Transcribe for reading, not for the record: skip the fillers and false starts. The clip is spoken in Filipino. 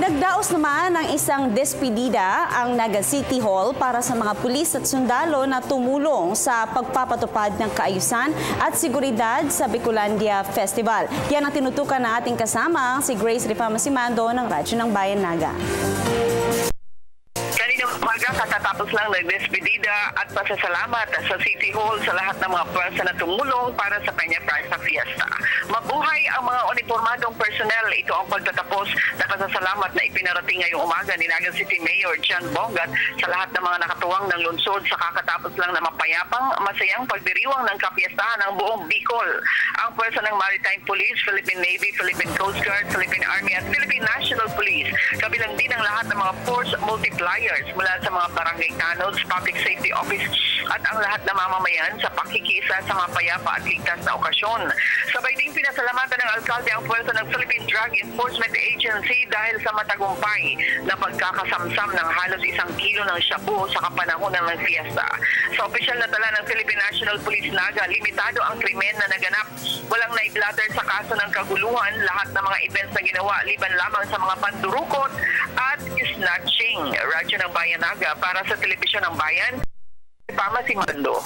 Nagdaos naman ng isang despedida ang Naga City Hall para sa mga pulis at sundalo na tumulong sa pagpapatupad ng kaayusan at seguridad sa Bicolandia Festival. Yan ang tinutukan ng ating kasama, si Grace Rifama-Simando ng Radyo ng Bayan Naga. Kaninang umaga, katatapos lang nagdespedida at pasasalamat sa City Hall sa lahat ng mga pwersa na tumulong para sa Peña-Plaza Fiesta. Mabuhay ang mga uniformadong personnel. Ito ang pagtatapos na pasasalamat na ipinarating ngayong umaga ni Naga City Mayor Jan Bongat sa lahat ng mga nakatuwang ng lungsod sa kakatapos lang na mapayapang, masayang pagdiriwang ng kapiestahan ng buong Bicol. Ang pwersa ng Maritime Police, Philippine Navy, Philippine Coast Guard, Philippine Army at Philippine National Police. Kabilang din ang lahat ng mga force multipliers mula sa mga barangay tunnels, public safety office at ang lahat ng mamamayan sa pakikisa sa mapayapa at ligtas na okasyon. Sabay ding pinasalamatan ng alkalde ang puwersa ng Philippine Drug Enforcement Agency dahil sa matagumpay na pagkakasamsam ng halos 1 kilo ng shabu sa kapanahunan ng fiesta. Sa opisyal na tala ng Philippine National Police Naga, limitado ang krimen na naganap. Walang naiblatter sa kaso ng kaguluhan, lahat ng mga events na ginawa liban lamang sa mga pandurukot at snatching. Radyo ng Bayan Naga para sa Telebisyon ng Bayan, Rifama-Simando.